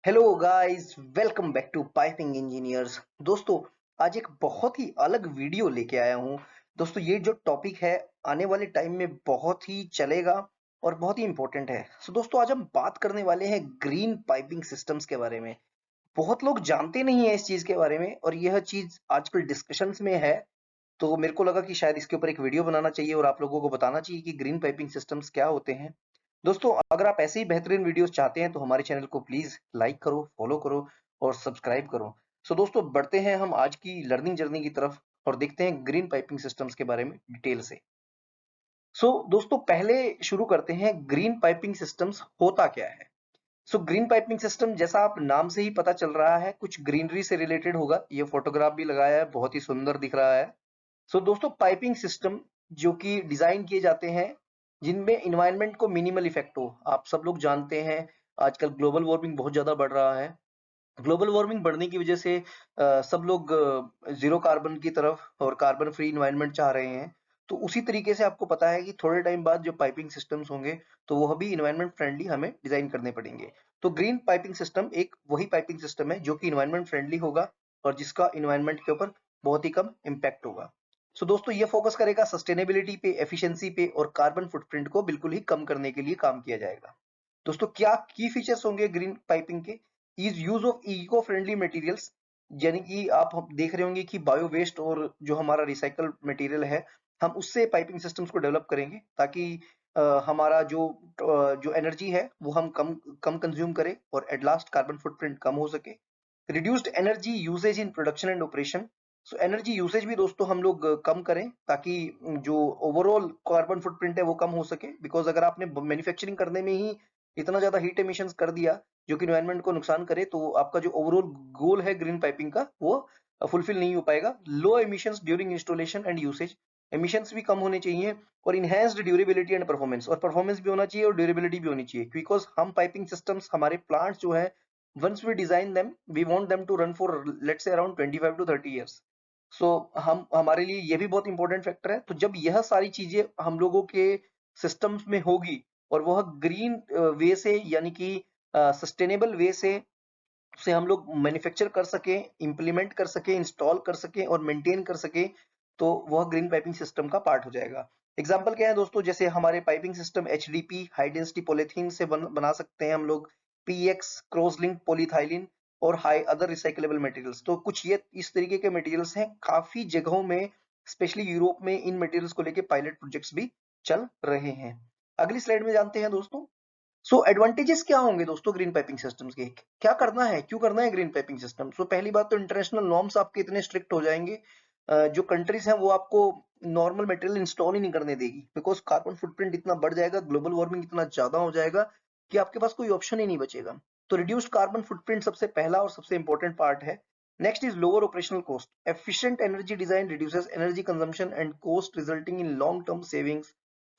Hello guys, welcome back to piping engineers. दोस्तों, आज एक बहुत ही अलग वीडियो लेके आया हूँ। दोस्तों, ये जो टॉपिक है आने वाले टाइम में बहुत ही चलेगा और बहुत ही इंपॉर्टेंट है। दोस्तों, आज हम बात करने वाले हैं ग्रीन पाइपिंग सिस्टम्स के बारे में। बहुत लोग जानते नहीं है इस चीज के बारे में और यह चीज आजकल डिस्कशंस में है। तो मेरे को लगा कि शायद इसके ऊपर एक वीडियो बनाना चाहिए और आप लोगों को बताना चाहिए कि ग्रीन पाइपिंग सिस्टम्स क्या होते हैं। दोस्तों, अगर आप ऐसे ही बेहतरीन वीडियोस चाहते हैं तो हमारे चैनल को प्लीज लाइक करो, फॉलो करो और सब्सक्राइब करो। दोस्तों, बढ़ते हैं हम आज की लर्निंग जर्नी की तरफ और देखते हैं ग्रीन पाइपिंग सिस्टम्स के बारे में डिटेल से। दोस्तों, पहले शुरू करते हैं ग्रीन पाइपिंग सिस्टम्स होता क्या है। ग्रीन पाइपिंग सिस्टम जैसा आप नाम से ही पता चल रहा है, कुछ ग्रीनरी से रिलेटेड होगा। ये फोटोग्राफ भी लगाया है, बहुत ही सुंदर दिख रहा है। दोस्तों, पाइपिंग सिस्टम जो कि डिजाइन किए जाते हैं जिनमें इन्वायरमेंट को मिनिमल इफेक्ट हो। आप सब लोग जानते हैं आजकल ग्लोबल वार्मिंग बहुत ज्यादा बढ़ रहा है। ग्लोबल वार्मिंग बढ़ने की वजह से सब लोग जीरो कार्बन की तरफ और कार्बन फ्री इन्वायरमेंट चाह रहे हैं। तो उसी तरीके से आपको पता है कि थोड़े टाइम बाद जो पाइपिंग सिस्टम्स होंगे तो वह भी इन्वायरमेंट फ्रेंडली हमें डिजाइन करने पड़ेंगे। तो ग्रीन पाइपिंग सिस्टम एक वही पाइपिंग सिस्टम है जो कि इन्वायरमेंट फ्रेंडली होगा और जिसका इन्वायरमेंट के ऊपर बहुत ही कम इम्पैक्ट होगा। दोस्तों, ये फोकस करेगा सस्टेनेबिलिटी पे, एफिशिएंसी पे और कार्बन फुटप्रिंट को बिल्कुल ही कम करने के लिए काम किया जाएगा। दोस्तों, क्या की फीचर्स होंगे ग्रीन पाइपिंग के? Is use of eco friendly materials, यानी कि आप देख रहे होंगे कि बायो वेस्ट और जो हमारा रिसाइकल मटेरियल है, हम उससे पाइपिंग सिस्टम्स को डेवलप करेंगे ताकि हमारा जो एनर्जी है वो हम कम कम कंज्यूम करें और एट लास्ट कार्बन फुटप्रिंट कम हो सके। Reduced energy usage in production and operation. Energy usage भी दोस्तों हम लोग कम करें ताकि जो ओवरऑल कार्बन फुटप्रिंट है वो कम हो सके। बिकॉज अगर आपने मैन्युफैक्चरिंग करने में ही इतना ज्यादा हीट एमिशंस कर दिया जो कि एनवायरनमेंट को नुकसान करे, तो आपका जो ओवरऑल गोल है ग्रीन पाइपिंग का वो फुलफिल नहीं हो पाएगा। Low emissions during installation and usage, emissions भी कम होने चाहिए। और इनहेंस्ड ड्यूरेबिलिटी एंड परफॉर्मेंस, और परफॉर्मेंस भी होना चाहिए और ड्यूरेबिलिटी भी होनी चाहिए। बिकॉज हम पाइपिंग सिस्टम्स, हमारे प्लांट्स जो है, once we design them we want them to run for, let's say, around 25 to 30 years. हम हमारे लिए ये भी बहुत इंपॉर्टेंट फैक्टर है। तो जब यह सारी चीजें हम लोगों के सिस्टम्स में होगी और वह ग्रीन वे से, यानी कि सस्टेनेबल वे से उसे हम लोग मैन्युफैक्चर कर सके, इंप्लीमेंट कर सके, इंस्टॉल कर सके और मेंटेन कर सके, तो वह ग्रीन पाइपिंग सिस्टम का पार्ट हो जाएगा। एग्जाम्पल क्या है दोस्तों? जैसे हमारे piping system HDP high density polythene से बना सकते हैं हम लोग, पीएक्स क्रॉस लिंक पॉलीथाइलिन और हाई अदर रिसाइकलेबल मटेरियल्स। तो कुछ ये इस तरीके के मटेरियल्स हैं। काफी जगहों में, स्पेशली यूरोप में, इन मटेरियल्स को लेके पायलट प्रोजेक्ट्स भी चल रहे हैं। अगली स्लाइड में जानते हैं दोस्तों। एडवांटेजेस क्या होंगे दोस्तों ग्रीन पाइपिंग सिस्टम्स के? क्या करना है, क्यों करना है ग्रीन पाइपिंग सिस्टम? पहली बात तो इंटरनेशनल नॉर्म्स आपके इतने स्ट्रिक्ट हो जाएंगे, जो कंट्रीज हैं वो आपको नॉर्मल मटेरियल इंस्टॉल ही नहीं करने देगी। बिकॉज कार्बन फुटप्रिंट इतना बढ़ जाएगा, ग्लोबल वार्मिंग इतना ज्यादा हो जाएगा कि आपके पास कोई ऑप्शन ही नहीं बचेगा। तो रिड्यूस्ड कार्बन फुटप्रिंट सबसे पहला और सबसे इंपॉर्टेंट पार्ट है। Next is lower operational cost. Efficient energy design reduces energy consumption and cost, resulting in long term savings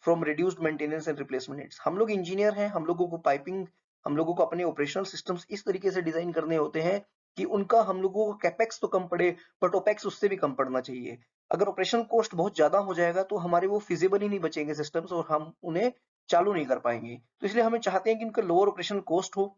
from reduced maintenance and replacement needs. हम लोग इंजीनियर हैं, हम लोगों को पाइपिंग, हम लोगों को अपने ऑपरेशनल सिस्टम्स इस तरीके से डिजाइन करने होते हैं कि उनका हम लोगों को कैपेक्स तो कम पड़े, बट ओपेक्स उससे भी कम पड़ना चाहिए। अगर ऑपरेशन कॉस्ट बहुत ज्यादा हो जाएगा तो हमारे वो फिजिबल ही नहीं बचेंगे सिस्टम्स और हम उन्हें चालू नहीं कर पाएंगे। तो इसलिए हमें चाहते हैं कि उनका लोअर ऑपरेशन कॉस्ट हो,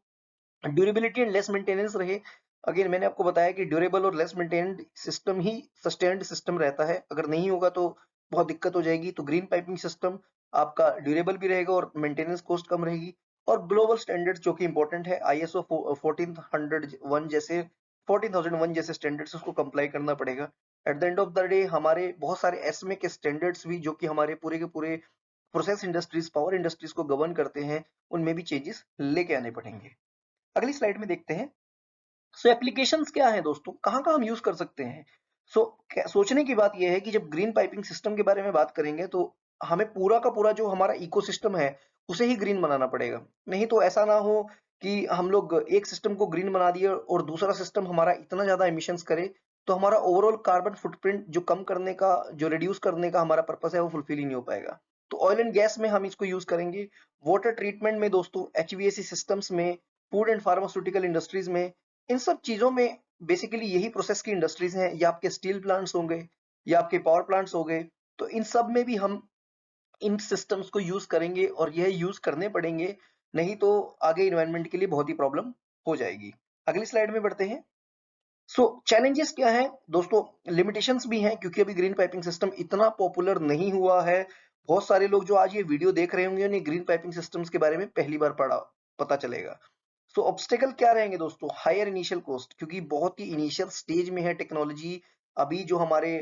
ड्यूरेबिलिटी एंड लेस मेंटेनेंस रहे। अगेन मैंने आपको बताया कि ड्यूरेबल और लेस मेंटेन्ड सिस्टम ही सस्टेन्ड सिस्टम रहता है। अगर नहीं होगा तो बहुत दिक्कत हो जाएगी। तो ग्रीन पाइपिंग सिस्टम आपका ड्यूरेबल भी रहेगा और मेंटेनेंस कॉस्ट कम रहेगी। और ग्लोबल स्टैंडर्ड्स जो कि इंपॉर्टेंट है, आईएसओ 1401 जैसे स्टैंडर्ड्स उसको कंप्लाई करना पड़ेगा। At the end of the day हमारे बहुत सारे एसमे के स्टैंडर्ड्स भी, जो कि हमारे पूरे के पूरे प्रोसेस इंडस्ट्रीज, पावर इंडस्ट्रीज को गवर्न करते हैं, उनमें भी चेंजेस लेके आने पड़ेंगे। अगली स्लाइड में देखते हैं। एप्लीकेशंस क्या है दोस्तों, कहाँ कहाँ हम यूज कर सकते हैं? सोचने की बात यह है कि जब ग्रीन पाइपिंग सिस्टम के बारे में बात करेंगे तो हमें पूरा का पूरा जो हमारा इकोसिस्टम है उसे ही ग्रीन बनाना पड़ेगा। नहीं तो ऐसा ना हो कि हम लोग एक सिस्टम को ग्रीन बना दिए और दूसरा सिस्टम हमारा इतना ज्यादा एमिशंस करे तो हमारा ओवरऑल कार्बन फुटप्रिंट जो कम करने का, जो रिड्यूस करने का हमारा पर्पस है, वो फुलफिल ही नहीं हो पाएगा। तो ऑयल एंड गैस में हम इसको यूज करेंगे, वाटर ट्रीटमेंट में दोस्तों, एचवीएसी सिस्टम्स में, फूड एंड फार्मास्यूटिकल इंडस्ट्रीज में, इन सब चीजों में बेसिकली यही प्रोसेस की इंडस्ट्रीज हैं। या आपके स्टील प्लांट्स होंगे या आपके पावर प्लांट्स हो गए, तो इन सब में भी हम इन सिस्टम्स को यूज करेंगे और यह यूज करने पड़ेंगे। नहीं तो आगे इन्वायरमेंट के लिए बहुत ही प्रॉब्लम हो जाएगी। अगली स्लाइड में बढ़ते हैं। चैलेंजेस क्या है दोस्तों? लिमिटेशंस भी हैं, क्योंकि अभी ग्रीन पाइपिंग सिस्टम इतना पॉपुलर नहीं हुआ है। बहुत सारे लोग जो आज ये वीडियो देख रहे होंगे उन्हें ग्रीन पाइपिंग सिस्टम्स के बारे में पहली बार पता चलेगा। ऑब्स्टेकल क्या रहेंगे दोस्तों? हायर इनिशियल कॉस्ट, क्योंकि बहुत ही इनिशियल स्टेज में है टेक्नोलॉजी। अभी जो हमारे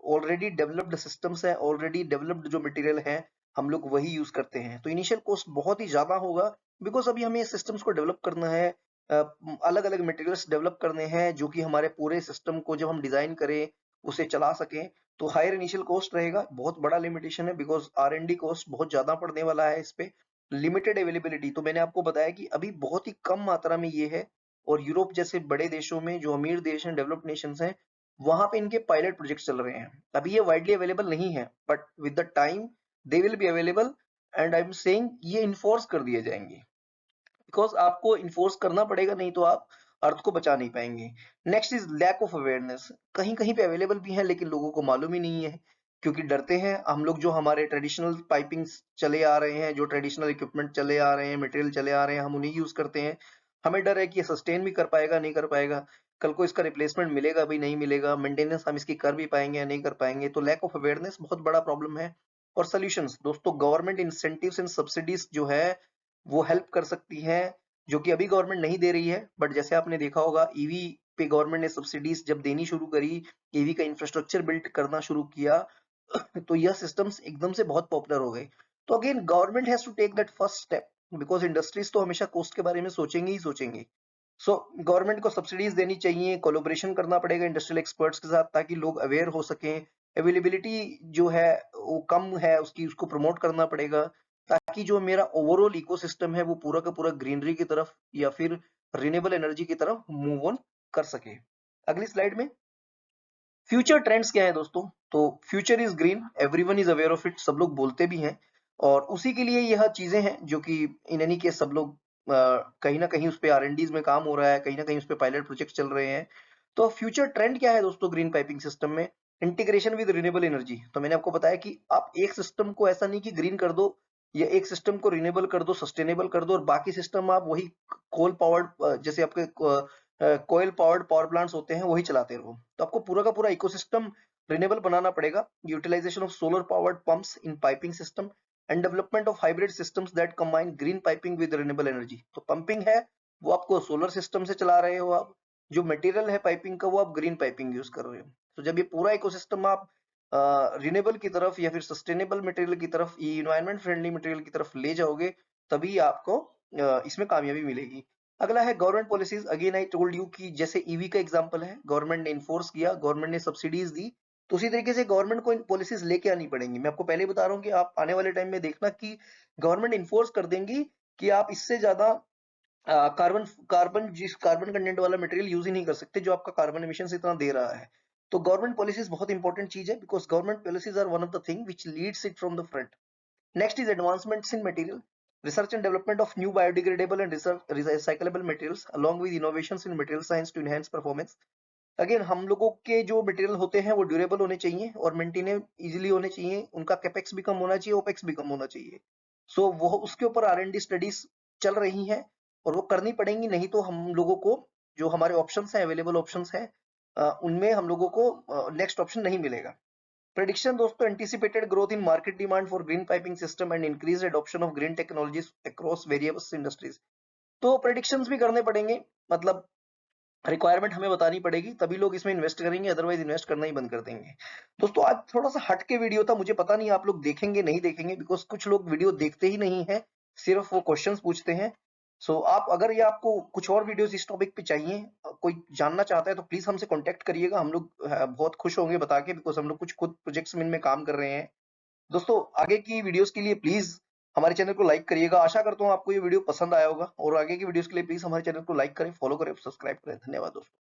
ऑलरेडी डेवलप्ड सिस्टम्स हैं, ऑलरेडी डेवलप्ड जो मटेरियल है, हम लोग वही यूज करते हैं, तो इनिशियल कॉस्ट बहुत ही ज्यादा होगा। बिकॉज अभी हमें सिस्टम्स को डेवलप करना है, अलग अलग मटेरियल्स डेवलप करने हैं जो कि हमारे पूरे सिस्टम को जब हम डिजाइन करें उसे चला सकें, तो हायर इनिशियल कॉस्ट रहेगा। बहुत बड़ा लिमिटेशन है, बिकॉज R&D कॉस्ट बहुत ज्यादा पड़ने वाला है इस पे। लिमिटेड अवेलेबिलिटी, तो मैंने आपको बताया कि अभी बहुत ही कम मात्रा में ये है, और यूरोप जैसे बड़े देशों में, जो अमीर देश हैं, डेवलप्ड नेशंस हैं, वहां पे इनके पायलट प्रोजेक्ट चल रहे हैं। अभी ये वाइडली अवेलेबल नहीं है, but with the time they will be available, and I am saying ये इन्फोर्स कर दिए जाएंगे, बिकॉज आपको इन्फोर्स करना पड़ेगा, नहीं तो आप अर्थ को बचा नहीं पाएंगे। Next is lack of awareness. कहीं कहीं पे अवेलेबल भी है, लेकिन लोगों को मालूम ही नहीं है, क्योंकि डरते हैं। हम लोग जो हमारे ट्रेडिशनल पाइपिंग चले आ रहे हैं, जो ट्रेडिशनल इक्विपमेंट चले आ रहे हैं, मटेरियल चले आ रहे हैं, हम उन्हें यूज करते हैं। हमें डर है कि ये सस्टेन भी कर पाएगा, नहीं कर पाएगा, कल को इसका रिप्लेसमेंट मिलेगा भी, नहीं मिलेगा, मेंटेनेंस हम इसकी कर भी पाएंगे या नहीं कर पाएंगे। तो लैक ऑफ अवेयरनेस बहुत बड़ा प्रॉब्लम है। और सोल्यूशंस दोस्तों, गवर्नमेंट इंसेंटिव्स एंड सब्सिडीज जो है वो हेल्प कर सकती है, जो कि अभी गवर्नमेंट नहीं दे रही है। बट जैसे आपने देखा होगा, ईवी पे गवर्नमेंट ने सब्सिडीज जब देनी शुरू करी, ईवी का इंफ्रास्ट्रक्चर बिल्ड करना शुरू किया, तो यह सिस्टम्स एकदम से बहुत पॉपुलर हो गए। तो again government has to take that first step, because industries तो हमेशा कॉस्ट के बारे में सोचेंगे ही सोचेंगे। गवर्नमेंट को सब्सिडीज देनी चाहिए, कोलोब्रेशन करना पड़ेगा इंडस्ट्रियल एक्सपर्ट्स के साथ, ताकि लोग अवेयर हो सकें। अवेलेबिलिटी जो है वो कम है उसकी, उसको प्रमोट करना पड़ेगा, ताकि जो मेरा ओवरऑल इकोसिस्टम है वो पूरा का पूरा ग्रीनरी की तरफ या फिर रिन्यूएबल एनर्जी की तरफ मूव ऑन कर सके। अगली स्लाइड में फ्यूचर ट्रेंड्स क्या है दोस्तों? तो future is green, everyone is aware of it, सब लोग बोलते भी हैं, और उसी के लिए यह चीजें हैं जो कि इन एनी केस सब लोग कहीं ना कहीं उस पे R&Ds में काम हो रहा है, कहीं ना कहीं उस पे पायलट प्रोजेक्ट चल रहे हैं। तो फ्यूचर ट्रेंड क्या है दोस्तों ग्रीन पाइपिंग सिस्टम में? Integration with renewable energy. तो मैंने आपको बताया कि आप एक सिस्टम को ऐसा नहीं कि ग्रीन कर दो, या एक सिस्टम को रिन्यूएबल कर दो, सस्टेनेबल कर दो, और बाकी सिस्टम आप वही कोल पावर्ड, जैसे आपके कोयल पावर्ड पावर प्लांट्स होते हैं, वही चलाते रहो। तो आपको पूरा का पूरा इकोसिस्टम रिन्यूएबल बनाना पड़ेगा। Utilization of solar powered pumps in piping system and development of hybrid systems that combine green piping with renewable energy. तो पंपिंग है वो आपको सोलर सिस्टम से चला रहे हो आप, जो मटेरियल है पाइपिंग का वो आप ग्रीन पाइपिंग यूज कर रहे हो। तो जब ये पूरा इकोसिस्टम आप रिन्यूएबल की तरफ या फिर सस्टेनेबल मटेरियल की तरफ, इन्वायरमेंट फ्रेंडली मटेरियल की तरफ ले जाओगे, तभी आपको इसमें कामयाबी मिलेगी। अगला है government policies. Again I told you कि जैसे ईवी का एग्जांपल है, गवर्नमेंट ने इन्फोर्स किया, गवर्नमेंट ने सब्सिडीज दी, तो उसी तरीके से गवर्नमेंट को इन पॉलिसीज लेके आनी पड़ेंगी। मैं आपको पहले ही बता रहा हूँ कि आप आने वाले टाइम में देखना कि गवर्नमेंट इन्फोर्स कर देंगी कि आप इससे ज्यादा कार्बन कार्बन कंटेंट वाला मटेरियल यूज ही नहीं कर सकते, जो आपका कार्बन एमिशन इतना दे रहा है। तो गवर्नमेंट पॉलिसीज बहुत इंपॉर्टेंट चीज है, because government policies are one of the thing which leads it from the front. Next is advancements in material, research and development of new biodegradable and recyclable materials, along with innovations in material science to enhance performance. Again हम लोगों के जो material होते हैं वो durable होने चाहिए और मेंटेनेबल इजीली होने चाहिए, उनका कैपेक्स भी कम होना चाहिए, ओपेक्स भी कम होना चाहिए। वो उसके ऊपर R&D स्टडीज चल रही हैं, और वो करनी पड़ेंगी, नहीं तो हम लोगों को जो हमारे ऑप्शंस हैं, अवेलेबल ऑप्शंस हैं, उनमें हम लोगों को नेक्स्ट ऑप्शन नहीं मिलेगा। प्रेडिक्शन दोस्तों, anticipated growth in market demand for green piping system and increased adoption of green technologies across various industries. तो प्रेडिक्शंस भी करने पड़ेंगे, मतलब रिक्वायरमेंट हमें बतानी पड़ेगी, तभी लोग इसमें इन्वेस्ट करेंगे, अदरवाइज इन्वेस्ट करना ही बंद कर देंगे। दोस्तों आज थोड़ा सा हट के वीडियो था, मुझे पता नहीं आप लोग देखेंगे नहीं देखेंगे, बिकॉज कुछ लोग वीडियो देखते ही नहीं है, सिर्फ वो क्वेश्चंस पूछते हैं। आप अगर ये आपको कुछ और वीडियोस इस टॉपिक पे चाहिए, कोई जानना चाहता है, तो प्लीज हमसे कांटेक्ट करिएगा, हम लोग बहुत खुश होंगे बता के, बिकॉज हम लोग कुछ खुद प्रोजेक्ट्स में इनमें काम कर रहे हैं। दोस्तों आगे की वीडियोस के लिए प्लीज हमारे चैनल को लाइक करिएगा। आशा करता हूँ आपको ये वीडियो पसंद आया होगा, और आगे की वीडियोस के लिए प्लीज हमारे चैनल को लाइक करें, फॉलो करें, सब्सक्राइब करें। धन्यवाद दोस्तों।